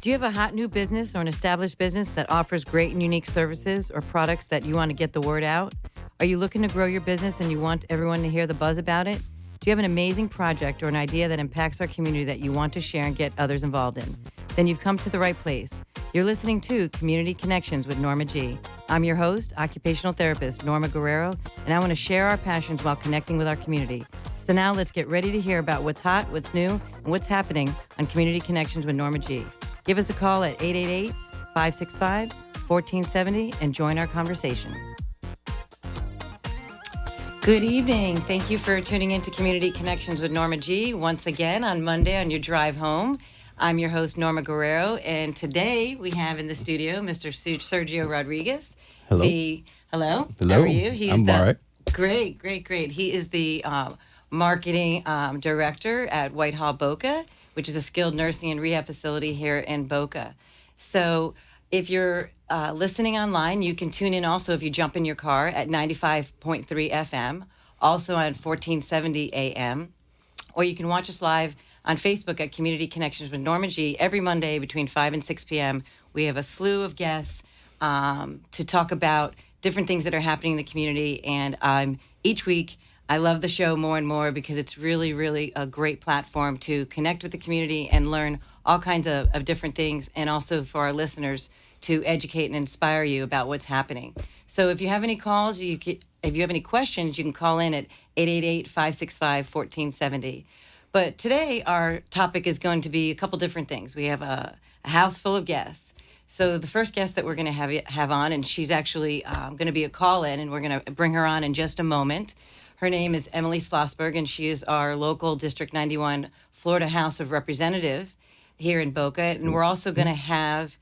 Do you have a hot new business or an established business that offers great and unique services or products that you want to get the word out? Are you looking to grow your business and you want everyone to hear the buzz about it? Do you have an amazing project or an idea that impacts our community that you want to share and get others involved in? Then you've come to the right place. You're listening to Community Connections with Norma G. I'm your host, occupational therapist Norma Guerrero, and I want to share our passions while connecting with our community. So now let's get ready to hear about what's hot, what's new, and what's happening on Community Connections with Norma G. Give us a call at 888-565-1470 and join our conversation. Good evening. Thank you for tuning in to Community Connections with Norma G. Once again on Monday on your drive home. I'm your host, Norma Guerrero, and today we have in the studio Mr. Sergio Rodriguez. Hello. Hello. Hello. How are you? I'm all right. Great. He is the marketing director at Whitehall Boca, which is a skilled nursing and rehab facility here in Boca. So if you're listening online, you can tune in also if you jump in your car at 95.3 FM, also on 1470 AM, or you can watch us live on Facebook at Community Connections with Norma G. Every Monday between 5 and 6 p.m., we have a slew of guests to talk about different things that are happening in the community. And each week, I love the show more and more because it's really, really a great platform to connect with the community and learn all kinds of different things, and also for our listeners to educate and inspire you about what's happening. So if you have any calls, if you have any questions, you can call in at 888-565-1470. But today our topic is going to be a couple different things. We have a house full of guests. So the first guest that we're going to have on, and she's actually going to be a call-in, and we're going to bring her on in just a moment. Her name is Emily Schlossberg, and she is our local District 91 Florida House of Representative here in Boca. And we're also going to have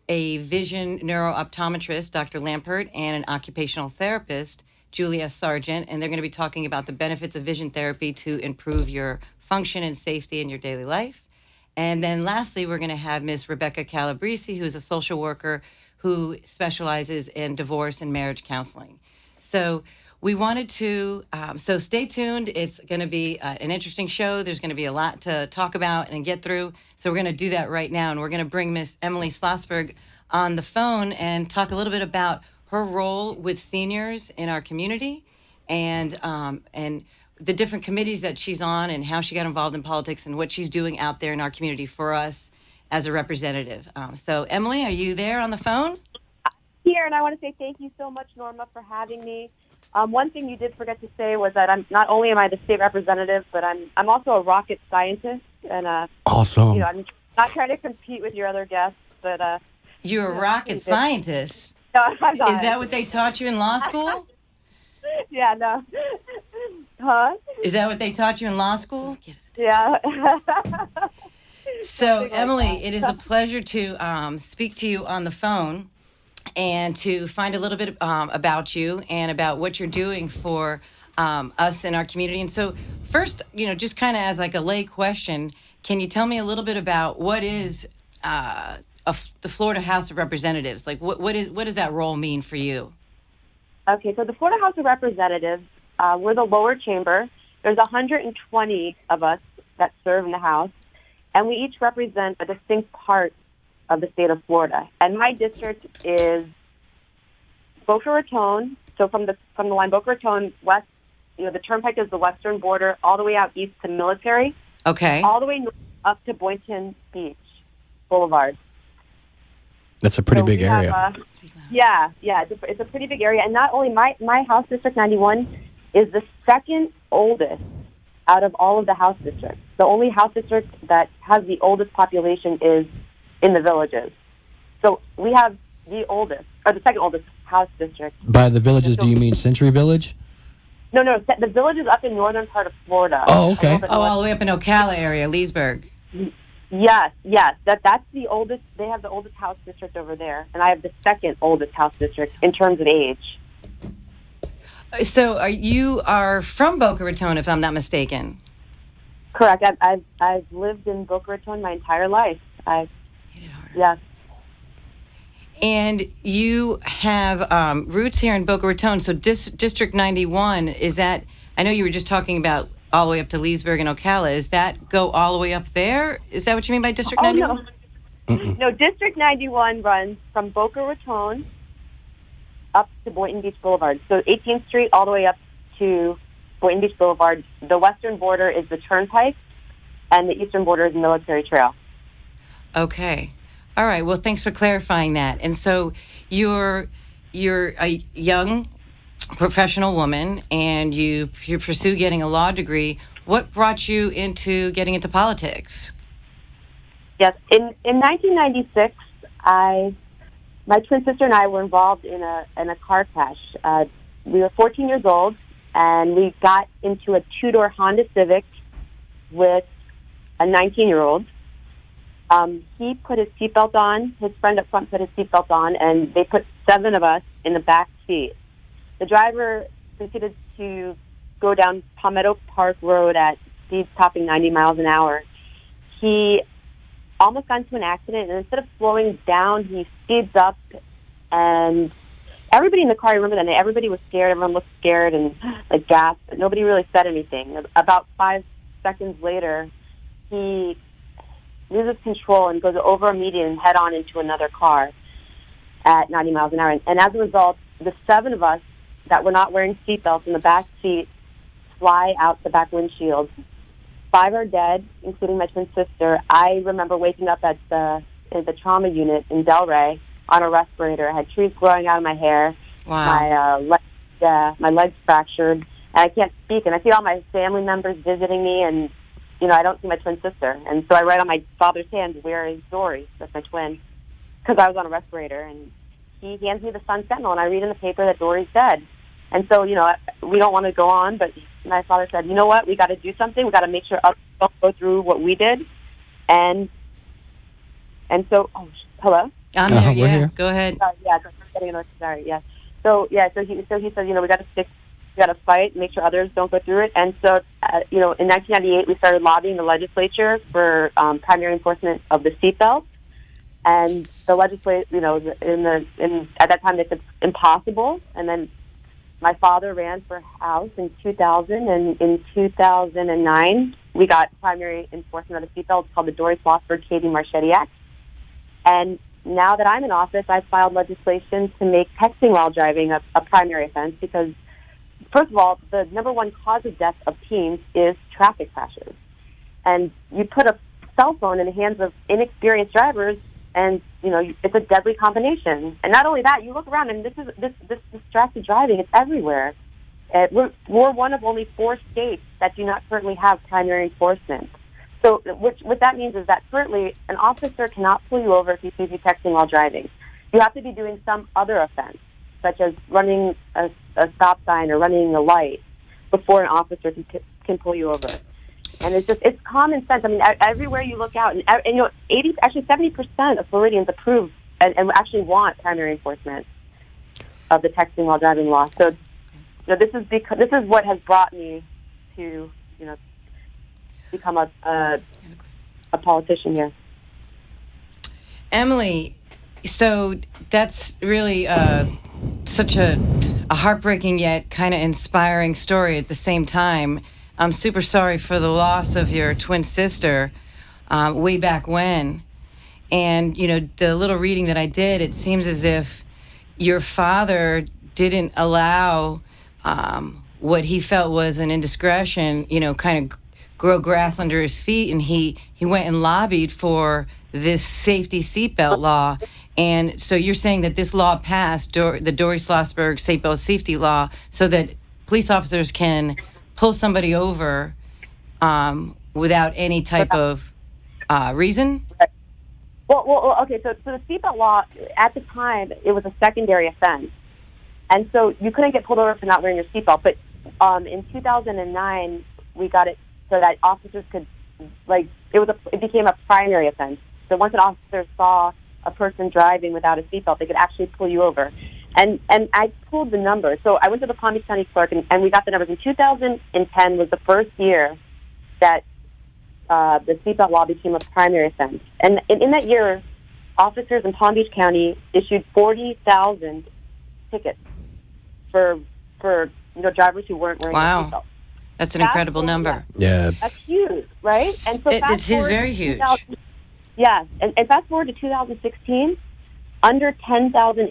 a vision neurooptometrist, Dr. Lampert, and an occupational therapist, Julia Sargent, and they're going to be talking about the benefits of vision therapy to improve your function and safety in your daily life. And then lastly, we're going to have Miss Rebecca Calabrese, who is a social worker who specializes in divorce and marriage counseling. So we wanted to, so stay tuned. It's going to be an interesting show. There's going to be a lot to talk about and get through. So we're going to do that right now. And we're going to bring Miss Emily Schlossberg on the phone and talk a little bit about her role with seniors in our community and the different committees that she's on and how she got involved in politics and what she's doing out there in our community for us as a representative. So Emily, are you there on the phone? Here, and I want to say thank you so much, Norma, for having me. One thing you did forget to say was that I'm not only am I the state representative, but I'm also a rocket scientist, and Awesome. I'm not trying to compete with your other guests, but You're a rocket scientist. No, I'm not. Is that what they taught you in law school? Yeah, no. Huh? Is that what they taught you in law school? Yeah. So, Emily, it is a pleasure to speak to you on the phone and to find a little bit about you and about what you're doing for us in our community. And so first, just kind of as like a lay question, can you tell me a little bit about what is the Florida House of Representatives? Like, what does that role mean for you? Okay, so the Florida House of Representatives, we're the lower chamber. There's 120 of us that serve in the House, and we each represent a distinct part of the state of Florida. And my district is Boca Raton. So from the line Boca Raton west, the turnpike is the western border, all the way out east to Military. Okay. All the way north up to Boynton Beach Boulevard. That's a pretty big area. It's a pretty big area. And not only my House District 91 is the second oldest out of all of the House districts. The only House district that has the oldest population is in the villages. So we have the oldest, or the second oldest House district. By the villages, do you mean Century Village? No, the village is up in northern part of Florida. Oh, okay. All the way up in Ocala area, Leesburg. Yes. That's the oldest. They have the oldest House district over there, and I have the second oldest House district in terms of age. So you are from Boca Raton, if I'm not mistaken. Correct. I've lived in Boca Raton my entire life. Yes. And you have roots here in Boca Raton. So District 91, is that, I know you were just talking about all the way up to Leesburg and Ocala. Is that go all the way up there? Is that what you mean by District 91? No, District 91 runs from Boca Raton up to Boynton Beach Boulevard. So 18th Street all the way up to Boynton Beach Boulevard. The western border is the Turnpike, and the eastern border is Military Trail. Okay. All right. Well, thanks for clarifying that. And so you're a young professional woman, and you pursue getting a law degree. What brought you into getting into politics? Yes, in 1996, my twin sister and I were involved in a car crash. We were 14 years old, and we got into a two-door Honda Civic with a 19-year-old. He put his seatbelt on. His friend up front put his seatbelt on, and they put 7 of us in the back seat. The driver proceeded to go down Palmetto Park Road at speeds topping 90 miles an hour. He almost got into an accident, and instead of slowing down, he speeds up, and everybody in the car, I remember that night, everybody was scared. Everyone looked scared and like gasped, but nobody really said anything. About 5 seconds later, he loses control and goes over a median head on into another car at 90 miles an hour. And as a result, the 7 of us that were not wearing seatbelts in the back seat fly out the back windshield. 5 are dead, including my twin sister. I remember waking up at the trauma unit in Delray on a respirator. I had trees growing out of my hair. Wow. My legs fractured, and I can't speak. And I see all my family members visiting me, and I don't see my twin sister. And so I write on my father's hand, "Where is Dory?" That's my twin, because I was on a respirator. And he hands me the Sun Sentinel, and I read in the paper that Dory's dead. And so, we don't want to go on, but my father said, "You know what? We got to do something. We got to make sure others don't go through what we did." And so, hello. I'm there. We're Yeah. here. Go ahead. Sorry. Yeah. So he said, we got to fight, make sure others don't go through it. And so, in 1998, we started lobbying the legislature for primary enforcement of the seatbelt. And the legislature, at that time they said impossible. And then my father ran for House in 2000, and in 2009 we got primary enforcement of the seatbelt. It's called the Dory-Schlossberg-Katie Marchetti Act. And now that I'm in office, I've filed legislation to make texting while driving a primary offense because, first of all, the number one cause of death of teens is traffic crashes. And you put a cell phone in the hands of inexperienced drivers, and it's a deadly combination. And not only that, you look around, and this distracted driving. It's everywhere. We're one of only 4 states that do not currently have primary enforcement. So what that means is that currently an officer cannot pull you over if he sees you texting while driving. You have to be doing some other offense, such as running a stop sign or running a light, before an officer can pull you over. And it's common sense. I mean, everywhere you look out, and 70% of Floridians approve and actually want primary enforcement of the texting while driving law. So, this is what has brought me to, become a politician here. Emily, so that's really such a heartbreaking yet kind of inspiring story at the same time. I'm super sorry for the loss of your twin sister way back when. And, the little reading that I did, it seems as if your father didn't allow what he felt was an indiscretion, kind of grow grass under his feet. And he went and lobbied for this safety seatbelt law. And so you're saying that this law passed, the Dory-Schlossberg seatbelt safety law, so that police officers can pull somebody over without any type of reason? Well, okay, so the seatbelt law, at the time, it was a secondary offense. And so you couldn't get pulled over for not wearing your seatbelt. But in 2009, we got it so that officers could, it became a primary offense. So once an officer saw a person driving without a seatbelt, they could actually pull you over. And I pulled the numbers. So I went to the Palm Beach County clerk, and we got the numbers. In 2010 was the first year that the seatbelt law became a primary offense. And in that year, officers in Palm Beach County issued 40,000 tickets for drivers who weren't wearing their seatbelt. That's an incredible number. Yeah. That's huge, right? And so it is very huge. Yeah, and fast forward to 2016, under 10,000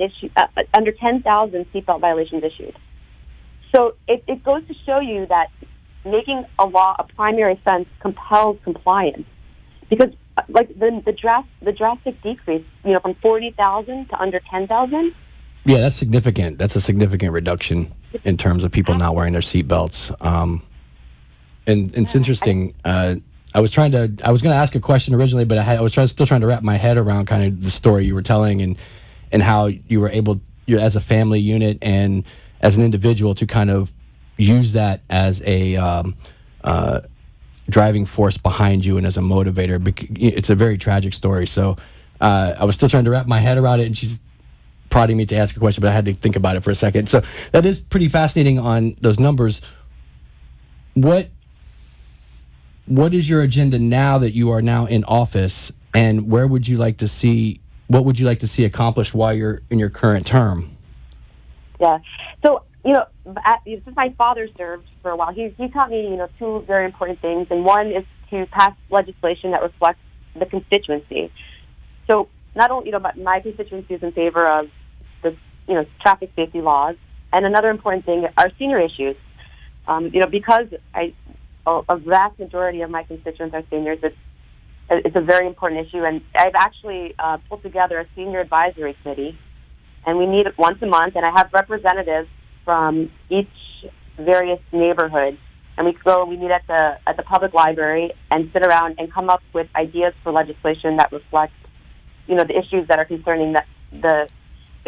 seatbelt violations issued. So it goes to show you that making a law a primary offense compels compliance, because like the drastic decrease, from 40,000 to under 10,000. Yeah, that's significant. That's a significant reduction in terms of people not wearing their seatbelts. And it's interesting. I was going to ask a question originally, but I was still trying to wrap my head around kind of the story you were telling and how you were able, as a family unit and as an individual, to kind of use that as a driving force behind you and as a motivator. It's a very tragic story. So I was still trying to wrap my head around it, and she's prodding me to ask a question, but I had to think about it for a second. So that is pretty fascinating on those numbers. What is your agenda now that you are now in office, and what would you like to see accomplished while you're in your current term? Yeah. So, since my father served for a while, he taught me, two very important things. And one is to pass legislation that reflects the constituency. So not only, but my constituency is in favor of the, traffic safety laws. And another important thing are senior issues. Because a vast majority of my constituents are seniors, it's a very important issue. And I've actually pulled together a senior advisory committee, and we meet once a month, and I have representatives from each various neighborhood, and we meet at the public library and sit around and come up with ideas for legislation that reflect, the issues that are concerning the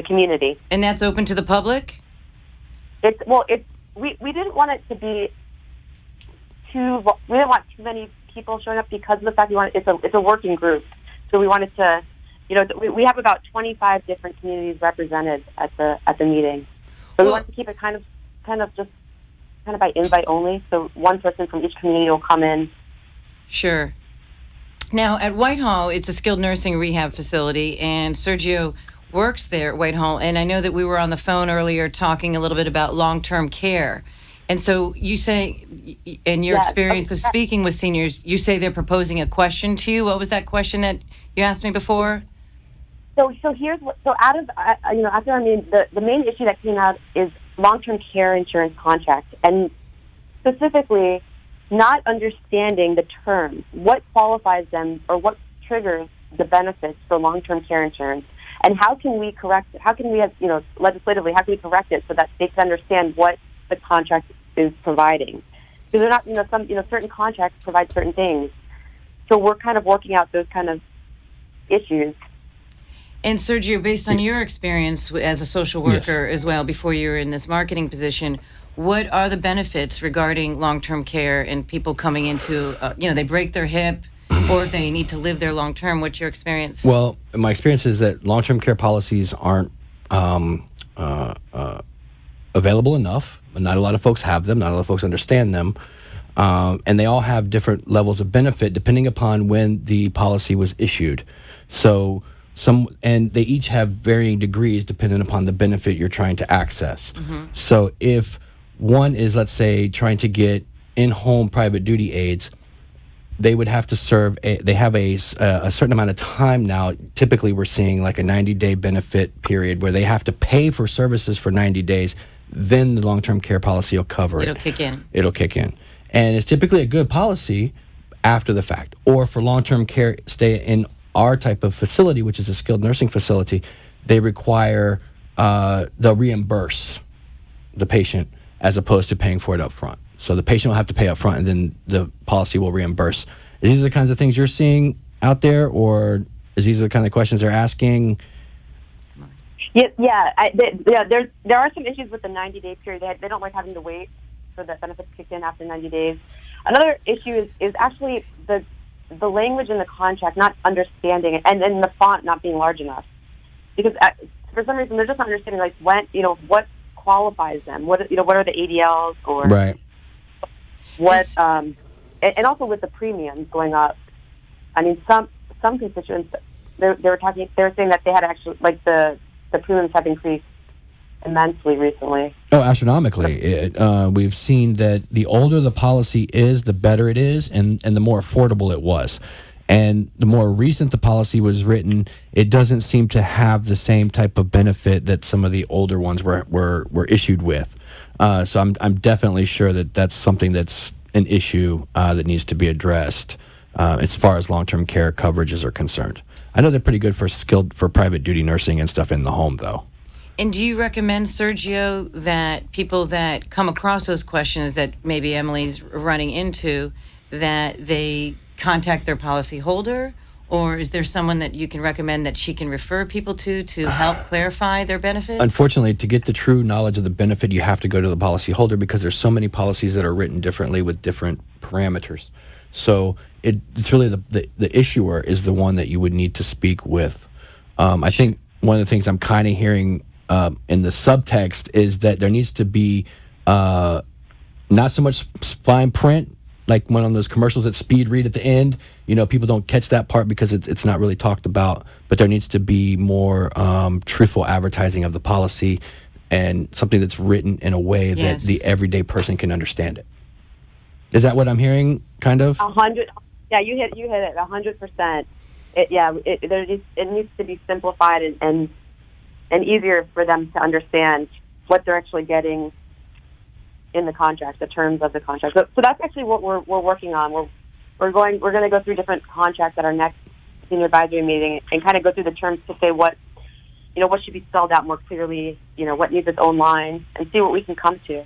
community. And that's open to the public? We didn't want it to be we didn't want too many people showing up because of the fact it's a working group. So we wanted to, we have about 25 different communities represented at the meeting. So we wanted to keep it kind of by invite only. So one person from each community will come in. Sure. Now at Whitehall, it's a skilled nursing rehab facility, and Sergio works there at Whitehall. And I know that we were on the phone earlier talking a little bit about long-term care. And so you say, in your experience of speaking with seniors, you say they're proposing a question to you. What was that question that you asked me before? So here's out of the main issue that came out is long-term care insurance contract, and specifically not understanding the terms, what qualifies them or what triggers the benefits for long-term care insurance, and how can we correct it? How can we, legislatively, how can we correct it so that they can understand what the contract is providing? Because they're not, certain contracts provide certain things. So we're kind of working out those kind of issues. And Sergio, based on your experience as a social worker as well, before you were in this marketing position, what are the benefits regarding long-term care and people coming into, they break their hip or if they need to live there long-term? What's your experience? Well, my experience is that long-term care policies aren't available enough. Not a lot of folks have them. Not a lot of folks understand them. And they all have different levels of benefit depending upon when the policy was issued. So and they each have varying degrees depending upon the benefit you're trying to access. Mm-hmm. So if one is, let's say, trying to get in-home private duty aids, they would have to serve they have a certain amount of time now. Typically, we're seeing like a 90-day benefit period where they have to pay for services for 90 days. Then the long-term care policy will cover it. It'll kick in. And it's typically a good policy after the fact. Or for long-term care, stay in our type of facility, which is a skilled nursing facility, they require, they'll reimburse the patient as opposed to paying for it up front. So the patient will have to pay up front, and then the policy will reimburse. Is these the kinds of things you're seeing out there, or is these the kind of questions they're asking? Yeah. There are some issues with the 90-day period. They don't like having to wait for the benefits to kick in after 90 days. Another issue is actually the language in the contract, not understanding it, and then the font not being large enough. Because for some reason they're just not understanding like when, what qualifies them. What are the ADLs or right? What and also with the premiums going up. I mean, some constituents they were saying that they had actually the premiums have increased immensely recently. Oh, astronomically. We've seen that the older the policy is, the better it is, and the more affordable it was. And the more recent the policy was written, it doesn't seem to have the same type of benefit that some of the older ones were issued with. So I'm definitely sure that that's something that's an issue that needs to be addressed as far as long-term care coverages are concerned. I know they're pretty good for private duty nursing and stuff in the home, though. And do you recommend, Sergio, that people that come across those questions that maybe Emily's running into, that they contact their policy holder? Or is there someone that you can recommend that she can refer people to help clarify their benefits? Unfortunately, to get the true knowledge of the benefit, you have to go to the policy holder because there's so many policies that are written differently with different parameters. So it's really the issuer is the one that you would need to speak with. I think one of the things I'm kind of hearing in the subtext is that there needs to be not so much fine print, like one of those commercials that speed read at the end. People don't catch that part because it's not really talked about, but there needs to be more truthful advertising of the policy and something that's written in a way that the everyday person can understand it. Is that what I'm hearing, kind of? 100. Yeah, you hit it 100%. It needs to be simplified and easier for them to understand what they're actually getting in the contract, the terms of the contract. So that's actually what we're working on. We're going to go through different contracts at our next senior advisory meeting and kind of go through the terms to say what should be spelled out more clearly, what needs its own line, and see what we can come to.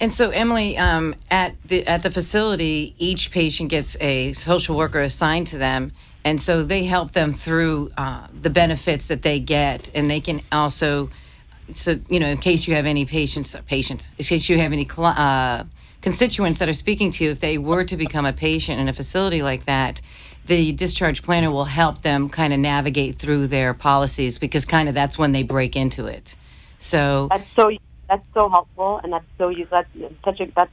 And so, Emily, at the facility, each patient gets a social worker assigned to them, and so they help them through the benefits that they get, and they can also, in case you have any in case you have any constituents that are speaking to you, if they were to become a patient in a facility like that, the discharge planner will help them kind of navigate through their policies, because kind of that's when they break into it. So that's so helpful, and that's so useful. That's such a great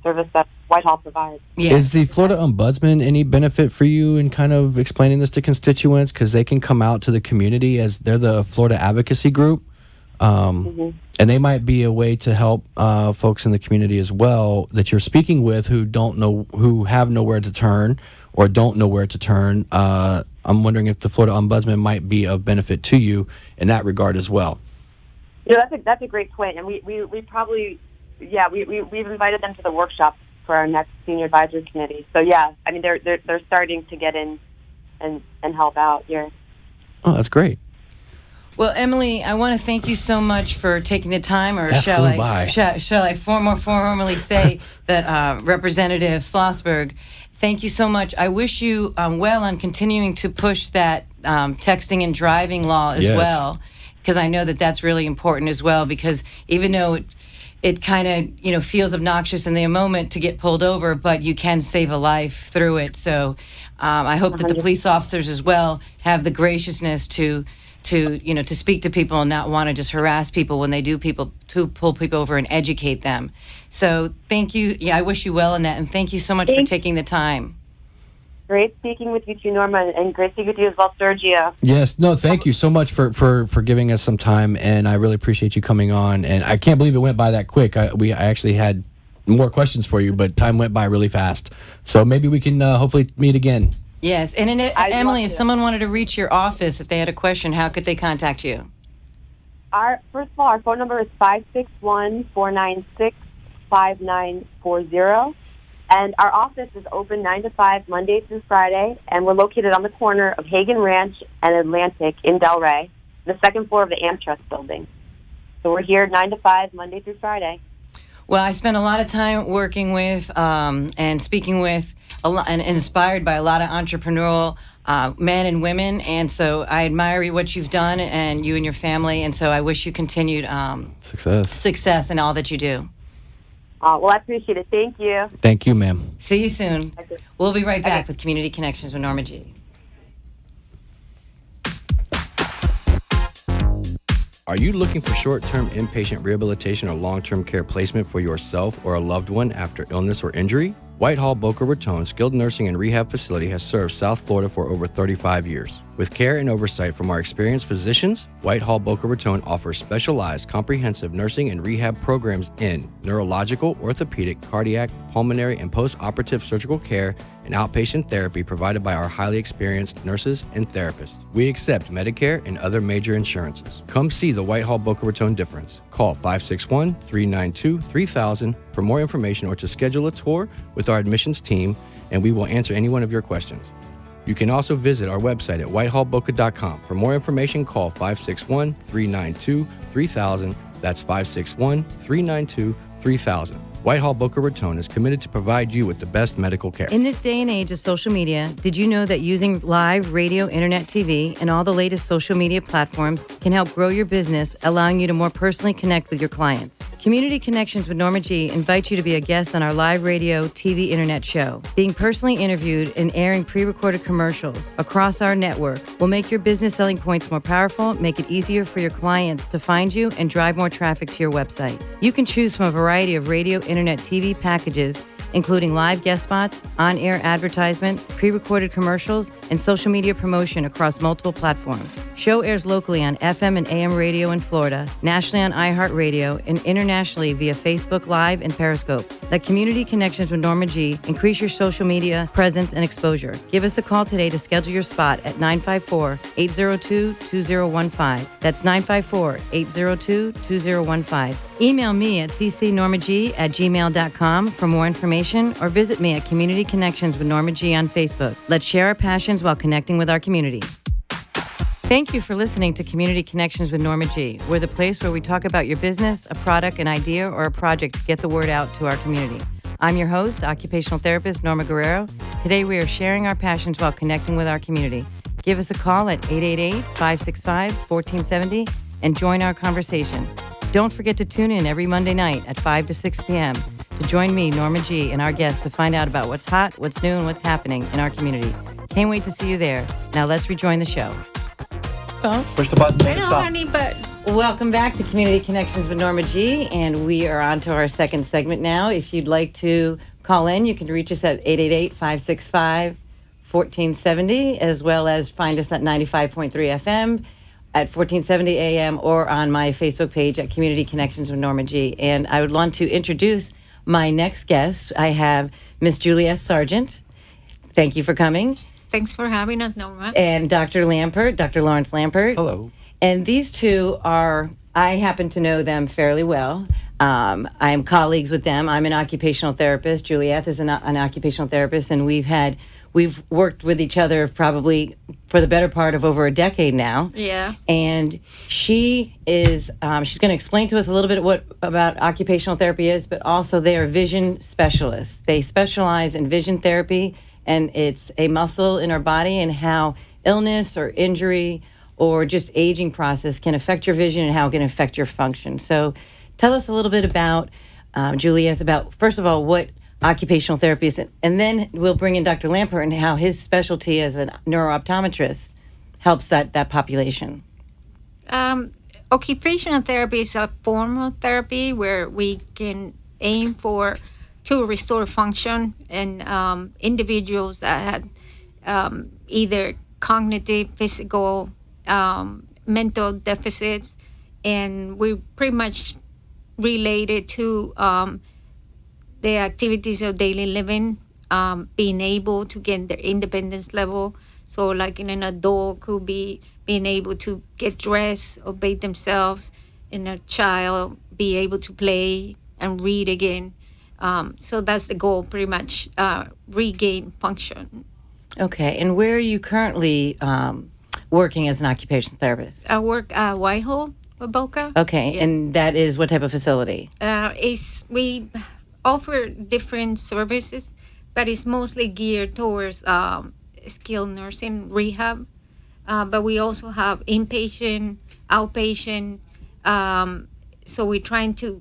service that Whitehall provides. Yes. Is the Florida Ombudsman any benefit for you in kind of explaining this to constituents? Because they can come out to the community as they're the Florida advocacy group, and they might be a way to help folks in the community as well that you're speaking with who have nowhere to turn or don't know where to turn. I'm wondering if the Florida Ombudsman might be of benefit to you in that regard as well. That's a great point, and we probably we've invited them to the workshop for our next senior advisory committee. So they're starting to get in and help out here. Oh, that's great. Well, Emily, I want to thank you so much for taking the time, or that shall I more formally say that Representative Schlossberg, thank you so much. I wish you well on continuing to push that texting and driving law as well, because I know that that's really important as well, because even though it kind of, feels obnoxious in the moment to get pulled over, but you can save a life through it. So I hope that the police officers as well have the graciousness to speak to people and not want to just harass people when they pull people over and educate them. So thank you. Yeah, I wish you well in that, and thank you so much for taking the time. Great speaking with you too, Norma, and great speaking with you as well, Sergio. Yes, no, thank you so much for giving us some time, and I really appreciate you coming on. And I can't believe it went by that quick. I actually had more questions for you, but time went by really fast. So maybe we can hopefully meet again. Yes, and Emily, if someone wanted to reach your office, if they had a question, how could they contact you? First of all, our phone number is 561-496-5940. And our office is open 9 to 5, Monday through Friday, and we're located on the corner of Hagen Ranch and Atlantic in Delray, the second floor of the AmTrust building. So we're here 9 to 5, Monday through Friday. Well, I spent a lot of time working with and speaking with and inspired by a lot of entrepreneurial men and women, and so I admire what you've done, and you and your family, and so I wish you continued success in all that you do. Well, I appreciate it. Thank you. Thank you, ma'am. See you soon. Okay. We'll be right back with Community Connections with Norma G. Are you looking for short-term inpatient rehabilitation or long-term care placement for yourself or a loved one after illness or injury? Whitehall Boca Raton Skilled Nursing and Rehab Facility has served South Florida for over 35 years. With care and oversight from our experienced physicians, Whitehall Boca Raton offers specialized comprehensive nursing and rehab programs in neurological, orthopedic, cardiac, pulmonary, and post-operative surgical care and outpatient therapy provided by our highly experienced nurses and therapists. We accept Medicare and other major insurances. Come see the Whitehall Boca Raton difference. Call 561-392-3000 for more information or to schedule a tour with our admissions team, and we will answer any one of your questions. You can also visit our website at whitehallboca.com. For more information, call 561-392-3000. That's 561-392-3000. Whitehall Boca Raton is committed to provide you with the best medical care. In this day and age of social media, did you know that using live radio, internet, TV, and all the latest social media platforms can help grow your business, allowing you to more personally connect with your clients? Community Connections with Norma G invites you to be a guest on our live radio, TV, internet show. Being personally interviewed and airing pre-recorded commercials across our network will make your business selling points more powerful, make it easier for your clients to find you, and drive more traffic to your website. You can choose from a variety of radio, internet, TV packages, including live guest spots, on-air advertisement, pre-recorded commercials, and social media promotion across multiple platforms. Show airs locally on FM and AM radio in Florida, nationally on iHeartRadio, and internationally via Facebook Live and Periscope. Let Community Connections with Norma G increase your social media presence and exposure. Give us a call today to schedule your spot at 954-802-2015. That's 954-802-2015. Email me at ccnormag@gmail.com for more information, or visit me at Community Connections with Norma G on Facebook. Let's share our passions while connecting with our community. Thank you for listening to Community Connections with Norma G. We're the place where we talk about your business, a product, an idea, or a project to get the word out to our community. I'm your host, occupational therapist Norma Guerrero. Today we are sharing our passions while connecting with our community. Give us a call at 888-565-1470 and join our conversation. Don't forget to tune in every Monday night at 5 to 6 p.m. to join me, Norma G, and our guests to find out about what's hot, what's new, and what's happening in our community. Can't wait to see you there. Now let's rejoin the show. Push the button. I know, honey, but Welcome back to Community Connections with Norma G, and we are on to our second segment now. If you'd like to call in, you can reach us at 888-565-1470, as well as find us at 95.3 FM, at 1470 AM, or on my Facebook page at Community Connections with Norma G. And I would want to introduce my next guest. I have Miss Juliette Sargent. Thank you for coming. thanks for having us, Norma. And Dr. Lampert, Dr. Lawrence Lampert. Hello. And these two are, I happen to know them fairly well. I am colleagues with them. I'm an occupational therapist. Juliette is an occupational therapist, and we've worked with each other probably for the better part of over a decade now. Yeah. And she is, she's going to explain to us a little bit what about occupational therapy is, but also they are vision specialists. They specialize in vision therapy, and it's a muscle in our body and how illness or injury or just aging process can affect your vision and how it can affect your function. So tell us a little bit about, Juliette, about, first of all, what occupational therapy is, and then we'll bring in Dr. Lampert and how his specialty as a neurooptometrist helps that population. Occupational therapy is a form of therapy where we can aim to restore function in individuals that had either cognitive, physical, mental deficits, and we pretty much related to the activities of daily living, being able to get their independence level. So like in an adult could be being able to get dressed or bathe themselves, and a child be able to play and read again. So that's the goal, pretty much regain function. Okay, and where are you currently working as an occupational therapist? I work at Whitehall, Boca. Okay, Yeah. and that is what type of facility? We offer different services, but it's mostly geared towards skilled nursing rehab. But we also have inpatient, outpatient. So we're trying to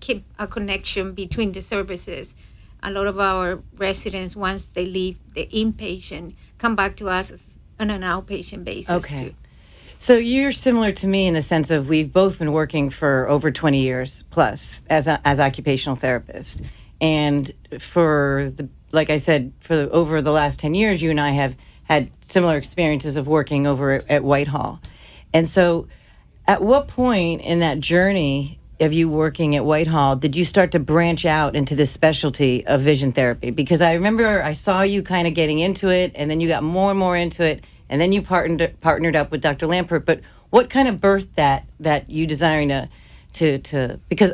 keep a connection between the services. A lot of our residents, once they leave the inpatient, come back to us on an outpatient basis. Okay. Too. So you're similar to me in the sense of we've both been working for over 20 years plus as occupational therapists. And like I said, over the last 10 years, you and I have had similar experiences of working over at Whitehall. And so at what point in that journey of you working at Whitehall did you start to branch out into this specialty of vision therapy? Because I remember I saw you kind of getting into it, and then you got more and more into it, and then you partnered up with Dr. Lampert. But what kind of birthed that you desiring to because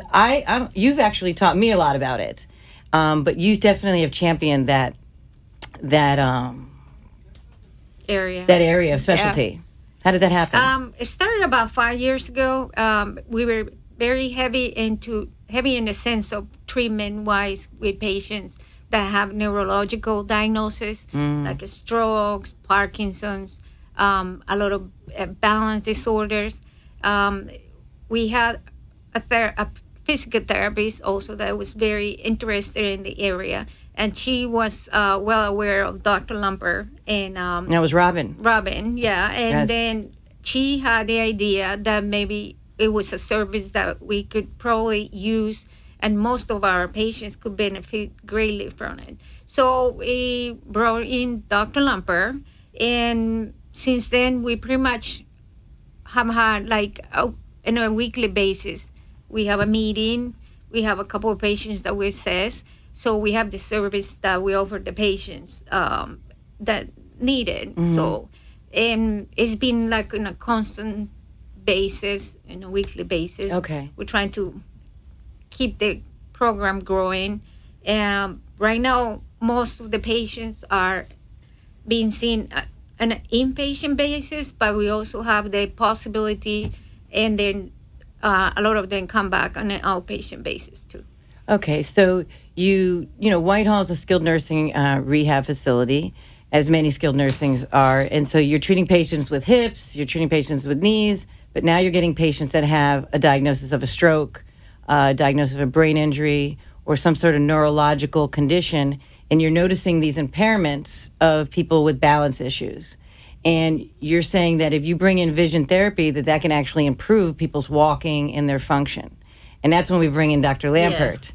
you've actually taught me a lot about it, but you definitely have championed that area of specialty. Yeah. How did that happen? It started about 5 years ago. We were very heavy in the sense of treatment wise with patients that have neurological diagnosis like strokes, Parkinson's, a lot of balance disorders. We had a physical therapist also that was very interested in the area, and she was well aware of Dr. Lumper and that was Robin. Robin, yeah, and Yes. then she had the idea that maybe it was a service that we could probably use, and most of our patients could benefit greatly from it. So we brought in Dr. Lumper, and since then we pretty much have had on a weekly basis. We have a meeting. We have a couple of patients that we assess. So we have the service that we offer the patients that need it. So, and it's been like on a constant basis, on a weekly basis. Okay. We're trying to keep the program growing. Right now, most of the patients are being seen on an inpatient basis, but we also have the possibility, and then a lot of them come back on an outpatient basis too. Okay, so you know Whitehall is a skilled nursing rehab facility, as many skilled nursings are, and so you're treating patients with hips, you're treating patients with knees, but now you're getting patients that have a diagnosis of a stroke, a diagnosis of a brain injury, or some sort of neurological condition, and you're noticing these impairments of people with balance issues. And you're saying that if you bring in vision therapy, that can actually improve people's walking and their function. And that's when we bring in Dr. Lampert.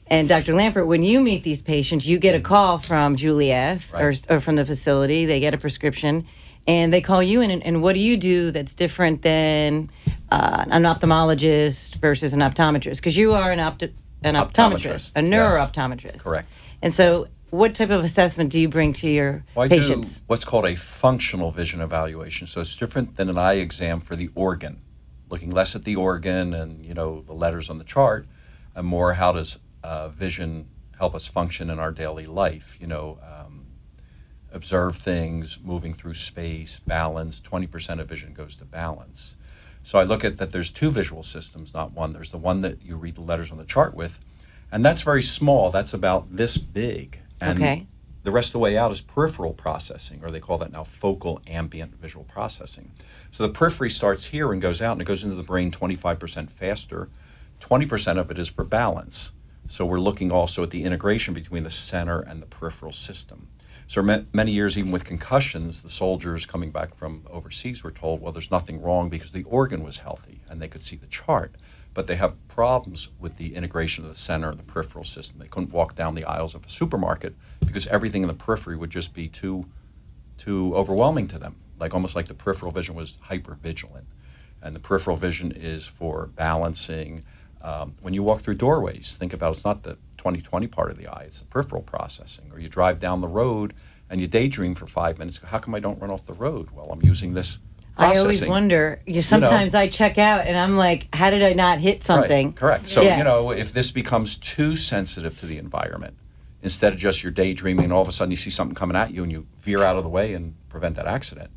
And Dr. Lampert, when you meet these patients, you get a call from Juliet or from the facility. They get a prescription, and they call you in. And what do you do that's different than an ophthalmologist versus an optometrist? Because you are an optometrist, a neurooptometrist. Correct. And so what type of assessment do you bring to your patients? I do what's called a functional vision evaluation. So it's different than an eye exam for the organ, looking less at the organ and the letters on the chart, and more how does vision help us function in our daily life. Observe things, moving through space, balance. 20% of vision goes to balance. So I look at that. There's two visual systems, not one. There's the one that you read the letters on the chart with, and that's very small. That's about this big. And the rest of the way out is peripheral processing, or they call that now focal ambient visual processing. So the periphery starts here and goes out, and it goes into the brain 25% faster. 20% of it is for balance. So we're looking also at the integration between the center and the peripheral system. So many years, even with concussions, the soldiers coming back from overseas were told, well, there's nothing wrong because the organ was healthy, and they could see the chart. But they have problems with the integration of the center and the peripheral system. They couldn't walk down the aisles of a supermarket because everything in the periphery would just be too overwhelming to them, almost like the peripheral vision was hypervigilant. And the peripheral vision is for balancing. When you walk through doorways, think about it's not the 20/20 part of the eye, it's the peripheral processing. Or you drive down the road and you daydream for 5 minutes. How come I don't run off the road? Well, I'm using this processing. I always wonder. Sometimes I check out and I'm like, how did I not hit something? Right, correct. So, if this becomes too sensitive to the environment, instead of just your daydreaming and all of a sudden you see something coming at you and you veer out of the way and prevent that accident,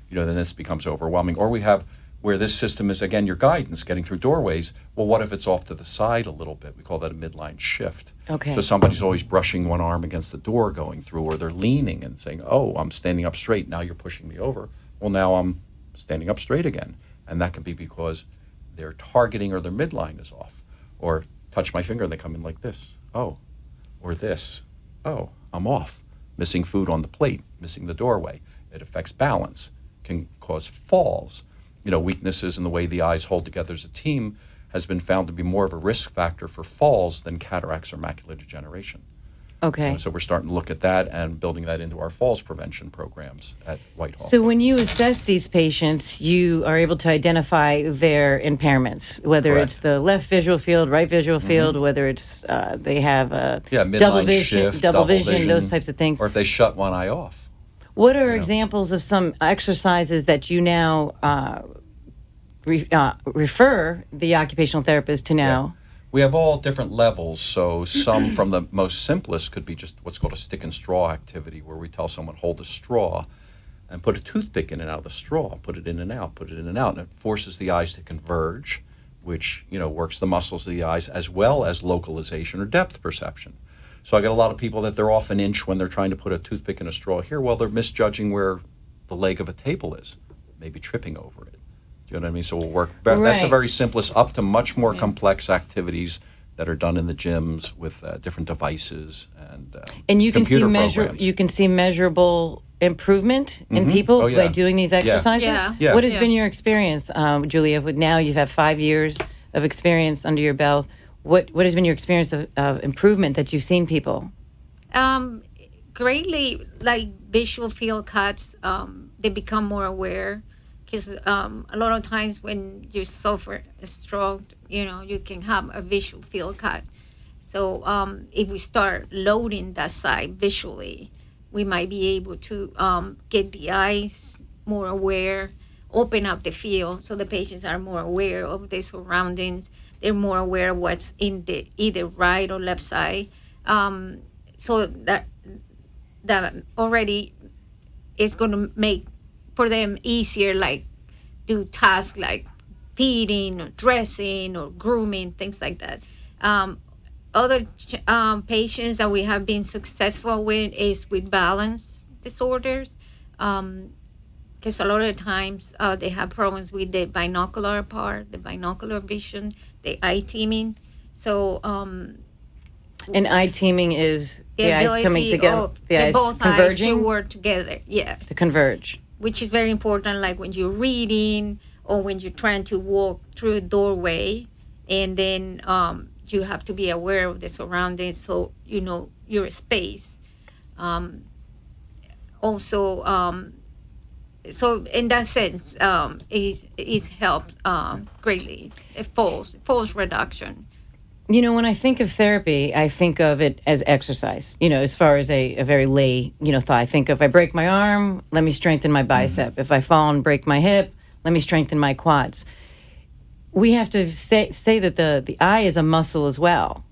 then this becomes overwhelming. Or we have where this system is, again, your guidance, getting through doorways. Well, what if it's off to the side a little bit? We call that a midline shift. Okay. So somebody's always brushing one arm against the door going through, or they're leaning and saying, oh, I'm standing up straight. Now you're pushing me over. Well, now I'm standing up straight again. And that can be because their targeting or their midline is off. Or touch my finger and they come in like this. Oh. Or this. Oh, I'm off. Missing food on the plate, missing the doorway. It affects balance, can cause falls. Weaknesses in the way the eyes hold together as a team has been found to be more of a risk factor for falls than cataracts or macular degeneration. Okay. So we're starting to look at that and building that into our falls prevention programs at Whitehall. So when you assess these patients, you are able to identify their impairments, whether Correct. it's the left visual field, right visual field, whether it's they have a midline double vision, shift, double vision, those types of things. Or if they shut one eye off. What are examples of some exercises that you now refer the occupational therapist to now? We have all different levels. So some from the most simplest could be just what's called a stick and straw activity, where we tell someone hold a straw and put a toothpick in and out of the straw, put it in and out, put it in and out, and it forces the eyes to converge, which works the muscles of the eyes as well as localization or depth perception. So I get a lot of people that they're off an inch when they're trying to put a toothpick in a straw here. Well, they're misjudging where the leg of a table is, maybe tripping over it. Do you know what I mean? So we'll work. That's a Right. very simplest, up to much more complex activities that are done in the gyms with different devices And you can see computer programs. you can see measurable improvement in people Oh, yeah. by doing these exercises. Yeah. Yeah. What has Yeah. been your experience, Julia? With now you've had 5 years of experience under your belt. What has been your experience of improvement that you've seen people? Greatly, like visual field cuts, they become more aware, because a lot of times when you suffer a stroke, you can have a visual field cut. So if we start loading that side visually, we might be able to get the eyes more aware, open up the field so the patients are more aware of their surroundings. They're more aware of what's in the either right or left side. So that already is going to make for them easier, like do tasks like feeding or dressing or grooming, things like that. Other patients that we have been successful with is with balance disorders, because a lot of times they have problems with the binocular part, the binocular vision, the eye teaming. So And eye teaming is the eyes coming ability together, of the eyes both eyes converging to work together. Yeah, to converge. which is very important, like when you're reading or when you're trying to walk through a doorway, and then you have to be aware of the surroundings, so you know your space. Also, so in that sense, it's helped greatly. Falls reduction. When I think of therapy, I think of it as exercise, as far as a very lay, thought. I think if I break my arm, let me strengthen my bicep. If I fall and break my hip, let me strengthen my quads. We have to say that the eye is a muscle as well.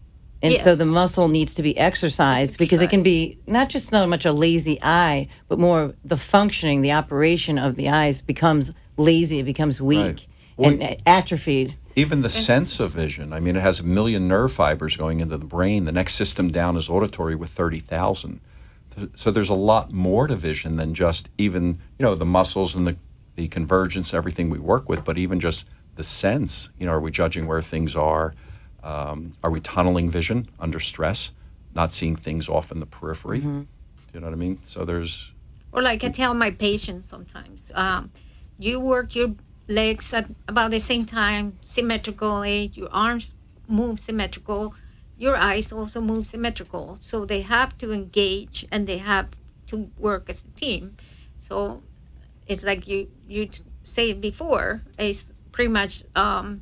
And so Yes. the muscle needs to be exercised because it can be not just so much a lazy eye, but more the functioning, the operation of the eyes becomes lazy, it becomes weak Right. Well, and atrophied. Even the sense of vision, it has 1 million nerve fibers going into the brain. The next system down is auditory with 30,000. So there's a lot more to vision than just even, the muscles and the convergence, everything we work with, but even just the sense. Are we judging where things are? Are we tunneling vision under stress, not seeing things off in the periphery? Do you know what I mean? So there's... Or like I tell my patients sometimes, you work your legs at about the same time, symmetrically, your arms move symmetrical, your eyes also move symmetrical. So they have to engage and they have to work as a team. So it's like you said before, it's pretty much, how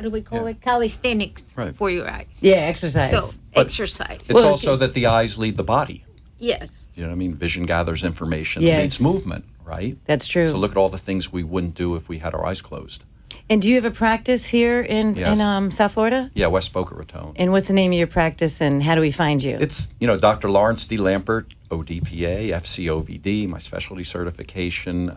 do we call it? Calisthenics Right. for your eyes. Yeah, exercise. So But exercise. It's Well, also that the eyes lead the body. Yes. You know what I mean? Vision gathers information, Yes. leads movement, right? That's true. So look at all the things we wouldn't do if we had our eyes closed. And do you have a practice here in Yes. South Florida? Yeah, West Boca Raton. And what's the name of your practice and how do we find you? It's, Dr. Lawrence D. Lampert, ODPA, FCOVD, my specialty certification,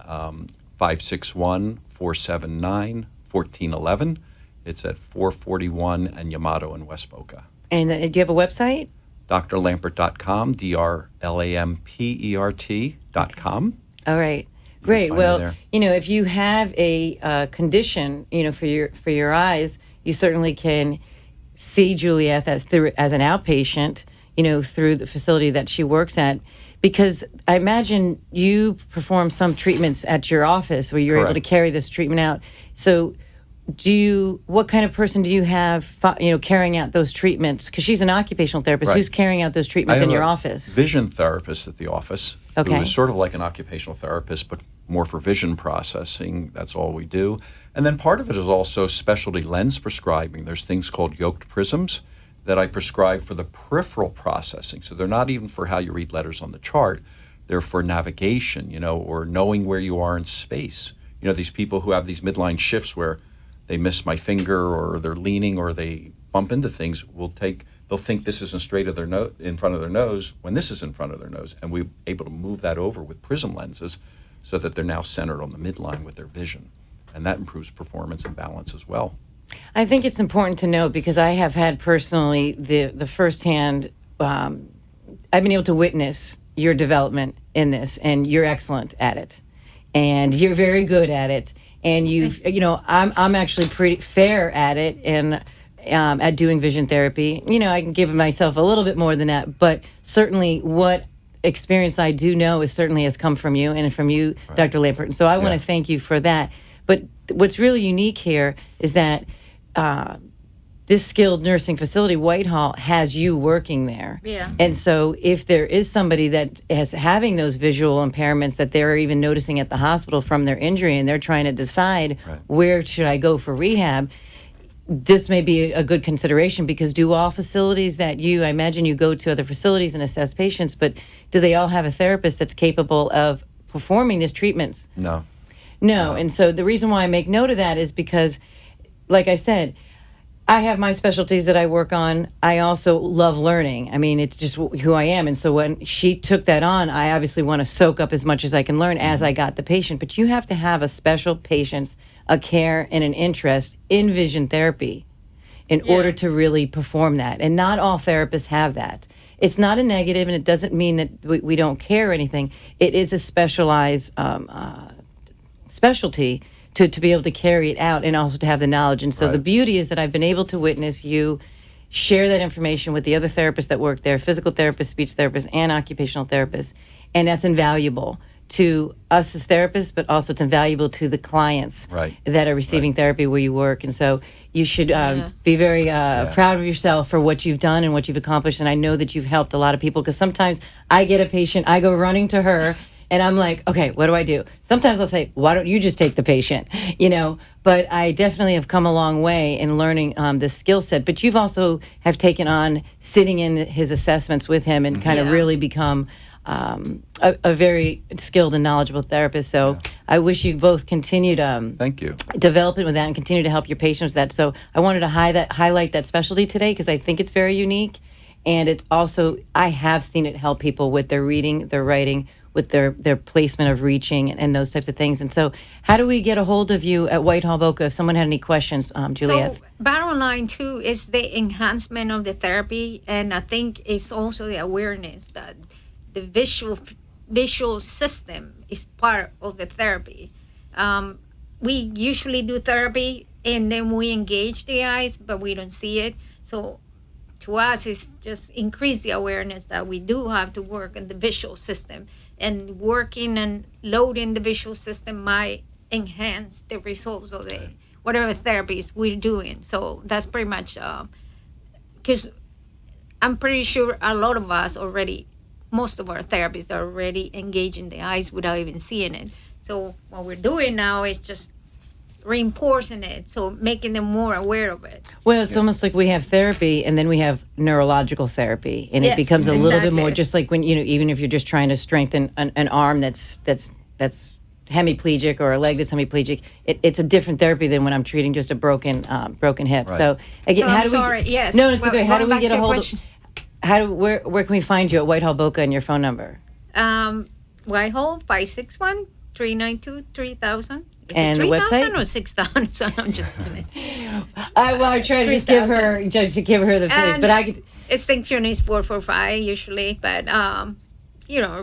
561-479-1411. It's at 441 and Yamato in West Boca. And do you have a website? drlampert.com, DRLAMPERT.com. All right. Great. find me Well, there. if you have a condition, for your eyes, you certainly can see Juliet as an outpatient, through the facility that she works at. Because I imagine you perform some treatments at your office where you're able to Correct. carry this treatment out. So what kind of person do you have, carrying out those treatments? Because she's an occupational therapist. Right. Who's carrying out those I treatments in have your a office? vision therapist at the office Okay. who is sort of like an occupational therapist, but more for vision processing. That's all we do. And then part of it is also specialty lens prescribing. There's things called yoked prisms that I prescribe for the peripheral processing. So they're not even for how you read letters on the chart. They're for navigation, or knowing where you are in space. These people who have these midline shifts where they miss my finger or they're leaning or they bump into things, they'll think this isn't straight of in front of their nose when this is in front of their nose. And we're able to move that over with prism lenses so that they're now centered on the midline with their vision. And that improves performance and balance as well. I think it's important to note, because I have had personally the firsthand, I've been able to witness your development in this, and you're excellent at it. And you're very good at it. And I'm actually pretty fair at it, and at doing vision therapy. I can give myself a little bit more than that, but certainly what experience I do know is certainly has come from you and from you, Right. Dr. Lampert. And so I want to thank you for that. But what's really unique here is that this skilled nursing facility, Whitehall, has you working there. Yeah. And so if there is somebody that is having those visual impairments that they're even noticing at the hospital from their injury, and they're trying to decide Right. where should I go for rehab, this may be a good consideration, because do all facilities I imagine you go to other facilities and assess patients, but do they all have a therapist that's capable of performing these treatments? No. No. And so the reason why I make note of that is because, like I said, I have my specialties that I work on. I also love learning. I mean, it's just who I am. And so when she took that on, I obviously want to soak up as much as I can learn as I got the patient. But you have to have a special patience, a care, and an interest in vision therapy in order to really perform that. And not all therapists have that. It's not a negative, and it doesn't mean that we don't care or anything. It is a specialized specialty to be able to carry it out, and also to have the knowledge. And so the beauty is that I've been able to witness you share that information with the other therapists that work there, physical therapists, speech therapists, and occupational therapists. And that's invaluable to us as therapists, but also it's invaluable to the clients that are receiving therapy where you work. And so you should be very proud of yourself for what you've done and what you've accomplished. And I know that you've helped a lot of people, because sometimes I get a patient, I go running to her, and I'm like, okay, what do I do? Sometimes I'll say, why don't you just take the patient? But I definitely have come a long way in learning this skill set. But you've also have taken on sitting in his assessments with him and kind of really become a very skilled and knowledgeable therapist. So I wish you both continued Thank you. development with that and continue to help your patients with that. So I wanted to highlight that specialty today, because I think it's very unique. And it's also, I have seen it help people with their reading, their writing, with their placement of reaching and those types of things. And so how do we get a hold of you at Whitehall Boca if someone had any questions, Juliet? So bottom line too is the enhancement of the therapy, and I think it's also the awareness that the visual system is part of the therapy. We usually do therapy and then we engage the eyes, but we don't see it. So to us, it's just increase the awareness that we do have to work in the visual system, and working and loading the visual system might enhance the results of the whatever therapies we're doing. So that's pretty much because I'm pretty sure a lot of us already, most of our therapists are already engaging the eyes without even seeing it. So what we're doing now is just reinforcing it, so making them more aware of it. Well, it's almost like we have therapy and then we have neurological therapy, and it Yes, becomes a little bit more exactly. just like when, even if you're just trying to strengthen an arm that's hemiplegic, or a leg that's hemiplegic, it's a different therapy than when I'm treating just a broken hip. Right. So again, So how I'm do we? sorry, yes. No, it's Well, okay. How do going we back get to a your hold question. of? Where can we find you at Whitehall Boca and your phone number? Whitehall 561-392-3000. And the website? Or 6,000? So I'm just kidding. I try to just give her the page, And but I could. Extinction is 445 usually, but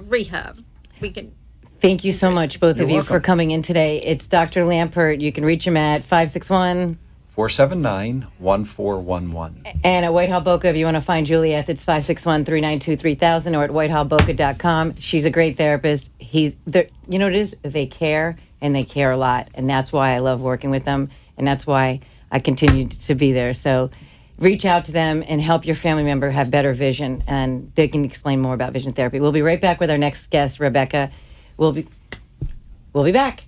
rehab we can. Thank you so much, both of you, welcome. for coming in today. It's Dr. Lampert. You can reach him at 561. 479-1411. And at Whitehall Boca, if you want to find Juliet, it's 561-392-3000, or at whitehallboca.com. She's a great therapist. You know what it is? They care, and they care a lot. And that's why I love working with them. and that's why I continue to be there. So reach out to them and help your family member have better vision, and they can explain more about vision therapy. We'll be right back with our next guest, Rebecca. We'll be back.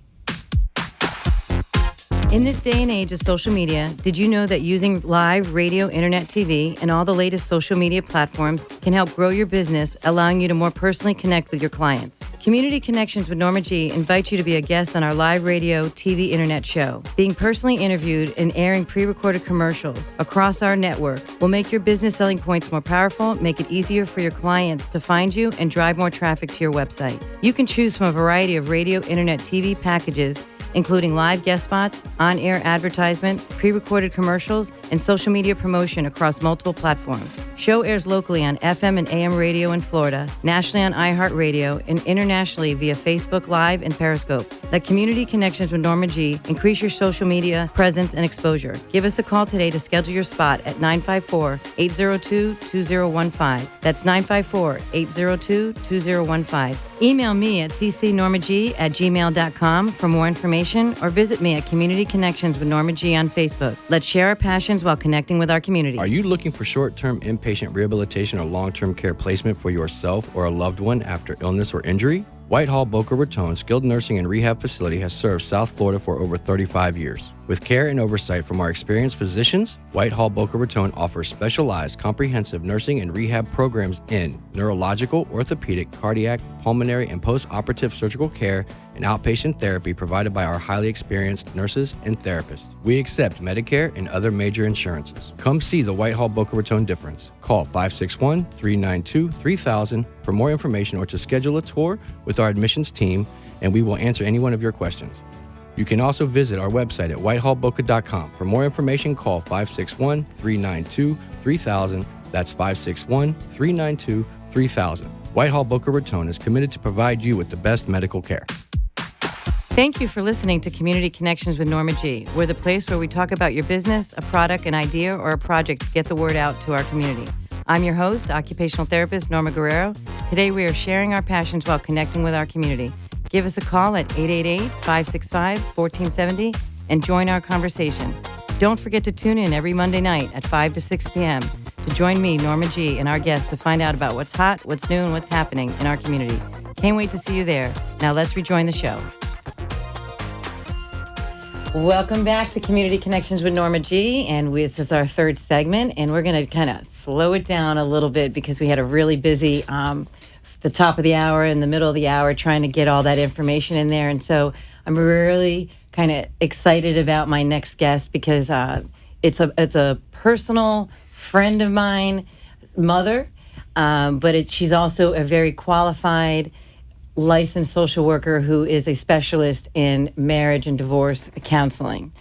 In this day and age of social media, did you know that using live radio, internet, TV, and all the latest social media platforms can help grow your business, allowing you to more personally connect with your clients? Community Connections with Norma G invites you to be a guest on our live radio, TV, internet show. Being personally interviewed and airing pre-recorded commercials across our network will make your business selling points more powerful, make it easier for your clients to find you, and drive more traffic to your website. You can choose from a variety of radio, internet, TV packages, including live guest spots, on-air advertisement, pre-recorded commercials, and social media promotion across multiple platforms. Show airs locally on FM and AM radio in Florida, nationally on iHeartRadio, and internationally via Facebook Live and Periscope. Let Community Connections with Norma G increase your social media presence and exposure. Give us a call today to schedule your spot at 954-802-2015. That's 954-802-2015. Email me at ccnormag@gmail.com for more information, or visit me at Community Connections with Norma G on Facebook. Let's share our passions while connecting with our community. Are you looking for short-term inpatient rehabilitation or long-term care placement for yourself or a loved one after illness or injury? Whitehall Boca Raton Skilled Nursing and Rehab Facility has served South Florida for over 35 years. With care and oversight from our experienced physicians, Whitehall Boca Raton offers specialized comprehensive nursing and rehab programs in neurological, orthopedic, cardiac, pulmonary, and post-operative surgical care and outpatient therapy provided by our highly experienced nurses and therapists. We accept Medicare and other major insurances. Come see the Whitehall Boca Raton difference. Call 561-392-3000 for more information or to schedule a tour with our admissions team, and we will answer any one of your questions. You can also visit our website at whitehallboca.com. For more information, call 561-392-3000. That's 561-392-3000. Whitehall Boca Raton is committed to provide you with the best medical care. Thank you for listening to Community Connections with Norma G. We're the place where we talk about your business, a product, an idea, or a project to get the word out to our community. I'm your host, occupational therapist Norma Guerrero. Today we are sharing our passions while connecting with our community. Give us a call at 888-565-1470 and join our conversation. Don't forget to tune in every Monday night at 5 to 6 p.m. to join me, Norma G, and our guests to find out about what's hot, what's new, and what's happening in our community. Can't wait to see you there. Now let's rejoin the show. Welcome back to Community Connections with Norma G, and this is our third segment, and we're going to kind of slow it down a little bit because we had a really busy the top of the hour and the middle of the hour trying to get all that information in there, and so I'm really kind of excited about my next guest because it's a personal friend of mine, mother, but she's also a very qualified licensed social worker who is a specialist in marriage and divorce counseling.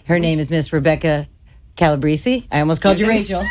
Her name is Miss Rebecca Calabrese. I almost called you Rachel.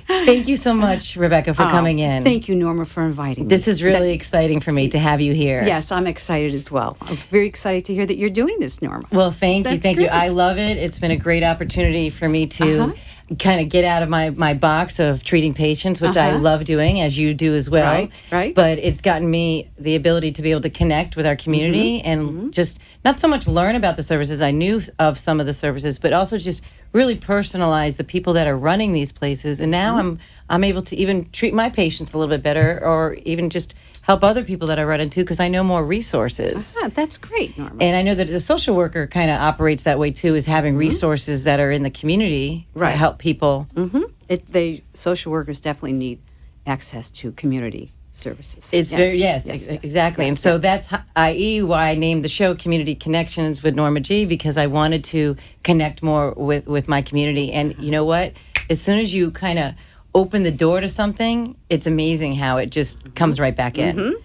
Thank you so much, Rebecca, for coming in. Thank you, Norma, for inviting me. This is really exciting for me to have you here. Yes, I'm excited as well. I was very excited to hear that you're doing this, Norma. Well, thank you. That's great. I love it. It's been a great opportunity for me to kind of get out of my box of treating patients, which I love doing, as you do as well. Right. But it's gotten me the ability to be able to connect with our community and just not so much learn about the services. I knew of some of the services, but also just really personalize the people that are running these places. And now I'm able to even treat my patients a little bit better, or even just help other people that I run into because I know more resources. That's great, Norma. And I know that the social worker kind of operates that way too, is having resources that are in the community to help people. Social workers definitely need access to community services. It's exactly. And so that's i.e. why I named the show Community Connections with Norma G, because I wanted to connect more with my community. And you know what? As soon as you kind of open the door to something, it's amazing how it just comes right back in.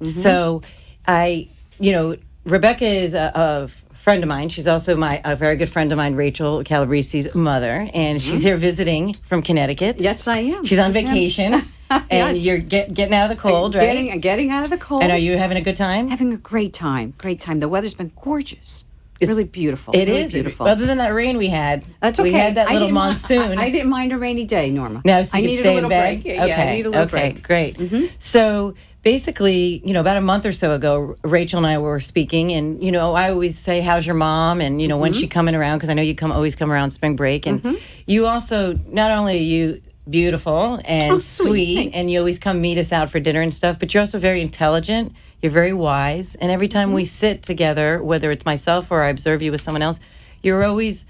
So Rebecca is a friend of mine. She's also a very good friend of mine, Rachel Calabrese's mother, and she's here visiting from Connecticut. Yes, I am. She's on vacation, and you're getting out of the cold, right? Getting out of the cold. And are you having a good time? Having a great time. Great time. The weather's been gorgeous. It's really beautiful. It really is beautiful. Other than that rain we had, that's okay. We had that little monsoon. I didn't mind a rainy day, Norma. No, so you I could needed stay a little in bed. break. I need a little break. Great. So basically, about a month or so ago, Rachel and I were speaking, and I always say, "How's your mom?" And when's she coming around? Because I know you always come around spring break, and you also not only are you beautiful and sweet, and you always come meet us out for dinner and stuff, but you're also very intelligent. You're very wise, and every time we sit together, whether it's myself or I observe you with someone else, you're always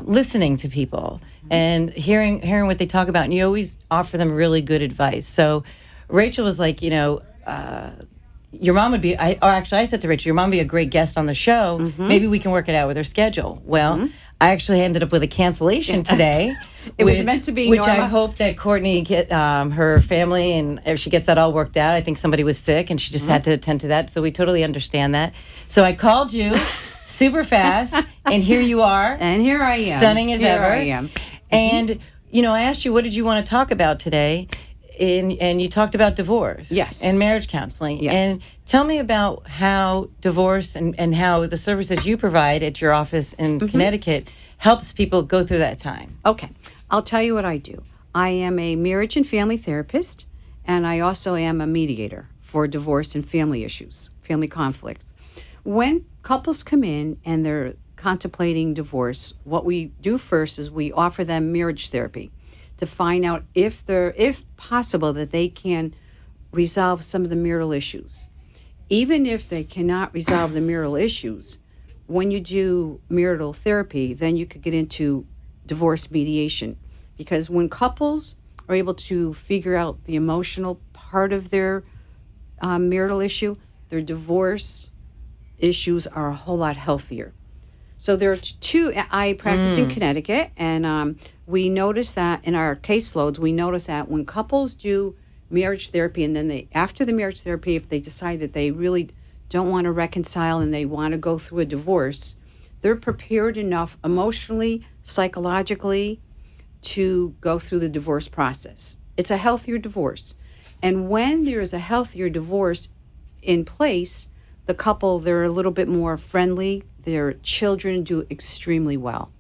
listening to people and hearing what they talk about, and you always offer them really good advice. So Rachel was like, your mom would be, I said to Rachel, your mom would be a great guest on the show. Maybe we can work it out with her schedule. Well, I actually ended up with a cancellation today. It was meant to be, which Norma. I hope that Courtney get her family, and if she gets that all worked out. I think somebody was sick and she just had to attend to that. So we totally understand that. So I called you super fast, and here you are. And here I am. Stunning as ever. Here I am. And, I asked you, what did you want to talk about today? And you talked about divorce. Yes. And marriage counseling. Yes. And tell me about how divorce and how the services you provide at your office in Connecticut helps people go through that time. Okay. I'll tell you what I do. I am a marriage and family therapist, and I also am a mediator for divorce and family issues, family conflicts. When couples come in and they're contemplating divorce, what we do first is we offer them marriage therapy to find out if possible, that they can resolve some of the marital issues. Even if they cannot resolve the marital issues, when you do marital therapy, then you could get into divorce mediation. Because when couples are able to figure out the emotional part of their marital issue, their divorce issues are a whole lot healthier. So there are two. I practice in Connecticut, and we notice that in our caseloads, we notice that when couples do marriage therapy, and then after the marriage therapy, if they decide that they really don't want to reconcile and they want to go through a divorce, they're prepared enough emotionally, psychologically, to go through the divorce process. It's a healthier divorce. And when there is a healthier divorce in place, the couple, they're a little bit more friendly. Their children do extremely well.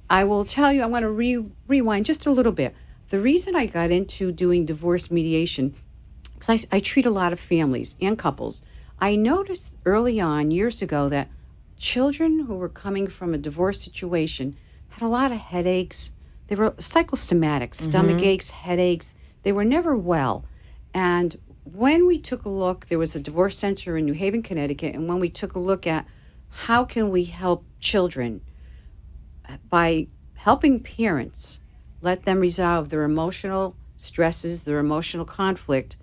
I will tell you, I want to rewind just a little bit. The reason I got into doing divorce mediation, because I treat a lot of families and couples, I noticed early on, years ago, that children who were coming from a divorce situation had a lot of headaches. They were psychosomatic, stomach aches, headaches. They were never well. And when we took a look, there was a divorce center in New Haven, Connecticut, and when we took a look at how can we help children by helping parents let them resolve their emotional stresses, their emotional conflict,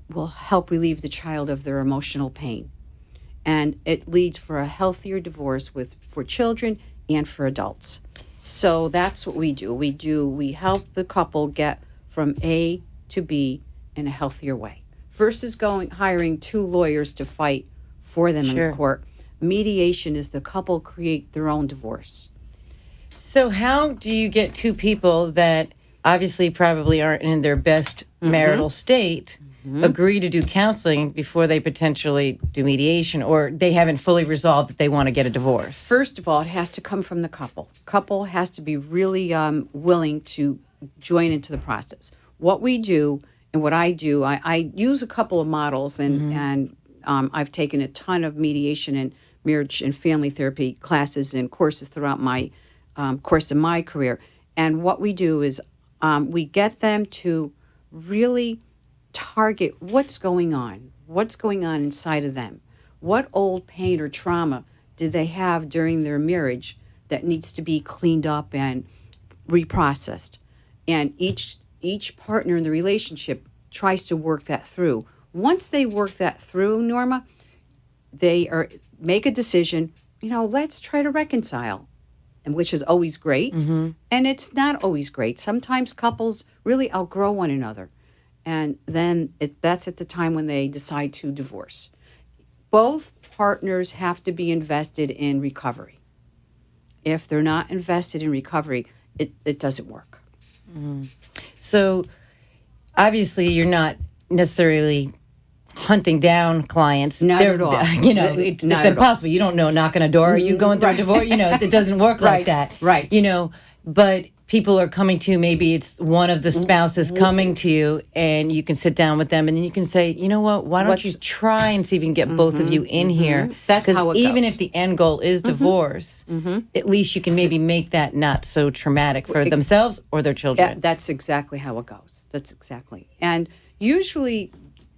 will help relieve the child of their emotional pain. And it leads for a healthier divorce for children and for adults. So that's what we do. We help the couple get from A to B in a healthier way. Versus hiring two lawyers to fight for them in court. Mediation is the couple create their own divorce. So how do you get two people that obviously probably aren't in their best marital state agree to do counseling before they potentially do mediation, or they haven't fully resolved that they want to get a divorce? First of all, it has to come from the couple. Couple has to be really willing to join into the process. What we do and what I do, I use a couple of models, and I've taken a ton of mediation and marriage and family therapy classes and courses throughout my course of my career. And what we do is we get them to really target what's going on inside of them. What old pain or trauma did they have during their marriage that needs to be cleaned up and reprocessed? And each partner in the relationship tries to work that through. Once they work that through, Norma, they make a decision, let's try to reconcile, and which is always great. And it's not always great. Sometimes couples really outgrow one another. And then that's at the time when they decide to divorce. Both partners have to be invested in recovery. If they're not invested in recovery, it doesn't work. So obviously you're not necessarily hunting down clients. Not at all. It's impossible. You don't know, knock on a door, are you going through a divorce? It doesn't work like that. Right. But people are coming to you, maybe it's one of the spouses coming to you, and you can sit down with them and then you can say, you know what, why don't you try and see if you can get both of you in here? That's how it even goes. if the end goal is divorce, at least you can maybe make that not so traumatic for themselves or their children. That's exactly how it goes. That's exactly. And usually,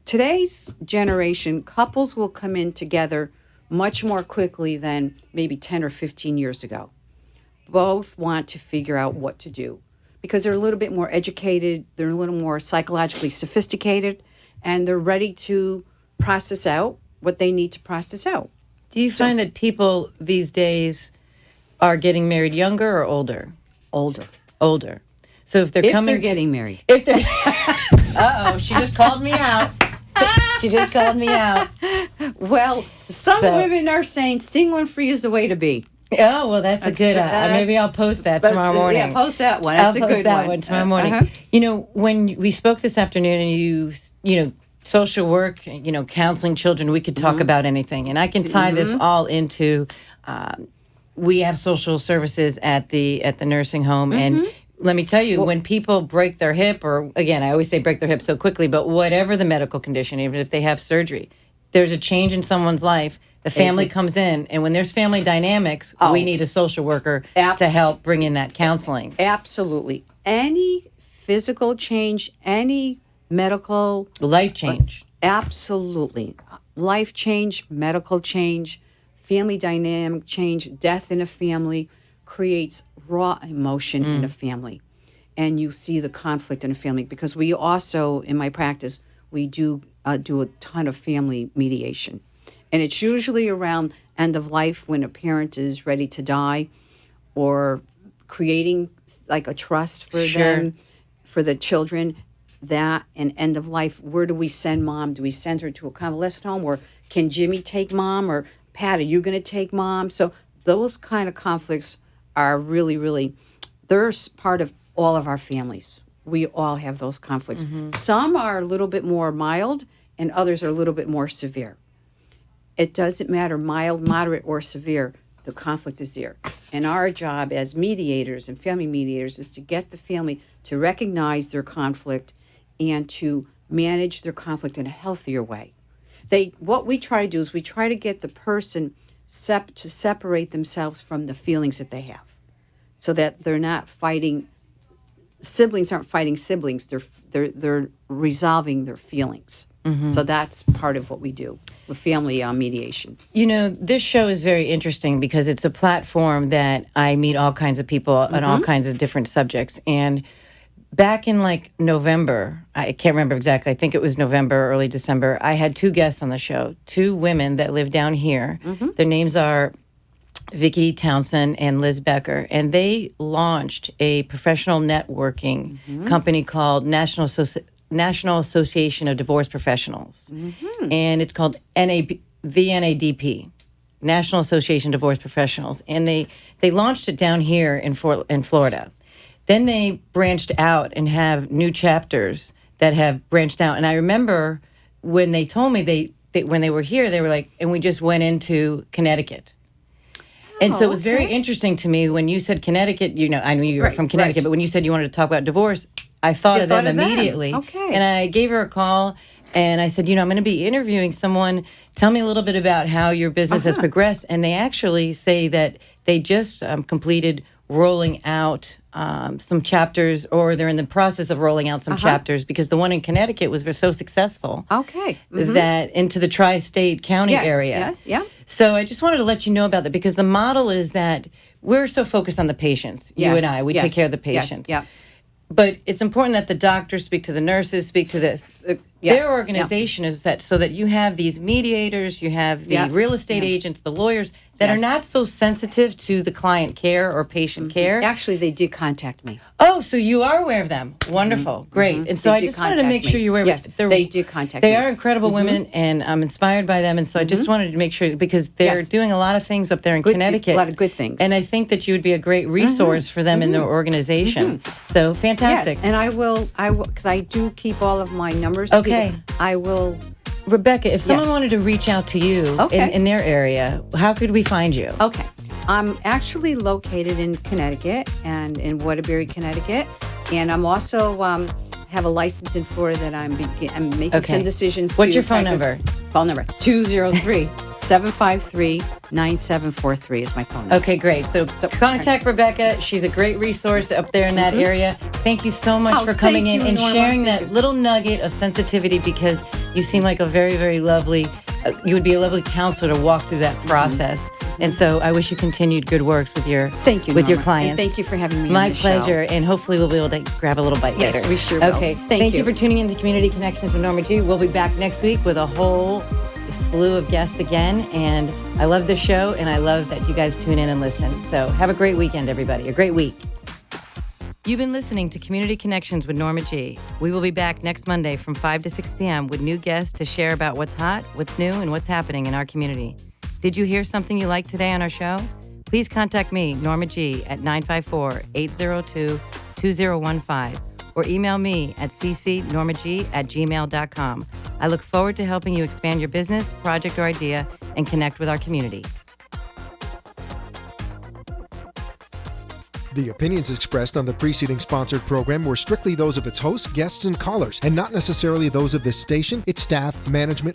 today's generation, couples will come in together much more quickly than maybe 10 or 15 years ago. Both want to figure out what to do because they're a little bit more educated, they're a little more psychologically sophisticated, and they're ready to process out what they need to process out. Do you find that people these days are getting married younger or older? Older. Older. So if they're If coming they're getting married. if they're she just called me out. She just called me out. Well, some So- women are saying single and free is the way to be. Oh, well, that's a good. Maybe I'll post that tomorrow morning. Yeah, post that one. That's I'll a post good that one tomorrow morning. Uh-huh. You know, when we spoke this afternoon, and you know, social work, counseling children, we could talk about anything, and I can tie this all into. We have social services at the nursing home, and let me tell you, when people break their hip, or again, I always say break their hip so quickly, but whatever the medical condition, even if they have surgery, there's a change in someone's life. The family comes in, and when there's family dynamics, we need a social worker to help bring in that counseling. Absolutely. Any physical change, any medical Life change. absolutely. Life change, medical change, family dynamic change, death in a family creates raw emotion in a family. And you see the conflict in a family because we also, in my practice, we do a ton of family mediation. And it's usually around end of life when a parent is ready to die or creating like a trust for them, for the children, that and end of life. Where do we send mom? Do we send her to a convalescent home, or can Jimmy take mom, or Pat, are you going to take mom? So those kind of conflicts are really, really, they're part of all of our families. We all have those conflicts. Some are a little bit more mild and others are a little bit more severe. It doesn't matter, mild, moderate, or severe, the conflict is there. And our job as mediators and family mediators is to get the family to recognize their conflict and to manage their conflict in a healthier way. What we try to do is we try to get the person to separate themselves from the feelings that they have so that they're not fighting. Siblings aren't fighting siblings. They're resolving their feelings. So that's part of what we do with family mediation. You know, this show is very interesting because it's a platform that I meet all kinds of people on all kinds of different subjects. And back in like November, I can't remember exactly, I think it was November, early December, I had two guests on the show, two women that live down here. Their names are Vicki Townsend and Liz Becker, and they launched a professional networking company called National Association of Divorce Professionals, and it's called the NADP, National Association of Divorce Professionals, and they launched it down here in Florida. Then they branched out and have new chapters that have branched out. And I remember when they told me they when they were here, they were like, and we just went into Connecticut. And so it was very interesting to me when you said Connecticut, I knew you were from Connecticut, but when you said you wanted to talk about divorce, I thought of them immediately. Okay. And I gave her a call and I said, I'm going to be interviewing someone. Tell me a little bit about how your business has progressed. And they actually say that they just completed rolling out some chapters, or they're in the process of rolling out some chapters, because the one in Connecticut was so successful that into the tri-state county area. Yes, yeah. So I just wanted to let you know about that, because the model is that we're so focused on the patients, you and I, we take care of the patients. Yes, yeah. But it's important that the doctors speak to the nurses, speak to this. Their organization is that so that you have these mediators, you have the real estate agents, the lawyers that are not so sensitive to the client care or patient care. Actually, they did contact me. Oh, so you are aware of them. Wonderful. Great. And so They I did just wanted to contact make sure me. you were. Yes, they did contact me. They are incredible women, and I'm inspired by them. And so I just wanted to make sure, because they're doing a lot of things up there in Connecticut. A lot of good things. And I think that you would be a great resource for them in their organization. So fantastic. Yes, and I will, because I do keep all of my numbers. Okay. I will. Rebecca, if someone Yes. wanted to reach out to you Okay. in their area, how could we find you? Okay. I'm actually located in Connecticut and in Waterbury, Connecticut. And I'm also have a license in Florida that I'm making Okay. some decisions. What's to your phone practice- number? Phone number 203-753-9743 is my phone number. Okay, great. So contact Rebecca. She's a great resource up there in that area. Thank you so much Oh, for coming thank in you, and Norma. sharing Thank that you. little nugget of sensitivity, because you seem like a very, very lovely, you would be a lovely counselor to walk through that process. And so I wish you continued good works with your Thank you, with your Norma. clients. And thank you for having me My on the pleasure. show. And hopefully we'll be able to grab a little bite Yes, later. we sure will. Okay. Thank you you. for tuning in to Community Connections with Norma G. We'll be back next week with a whole slew of guests again. And I love the show, and I love that you guys tune in and listen. So have a great weekend, everybody. A great week. You've been listening to Community Connections with Norma G. We will be back next Monday from 5 to 6 p.m. with new guests to share about what's hot, what's new, and what's happening in our community. Did you hear something you liked today on our show? Please contact me, Norma G, at 954-802-2015 or email me at ccnormag@gmail.com. I look forward to helping you expand your business, project, or idea and connect with our community. The opinions expressed on the preceding sponsored program were strictly those of its hosts, guests, and callers, and not necessarily those of this station, its staff, management,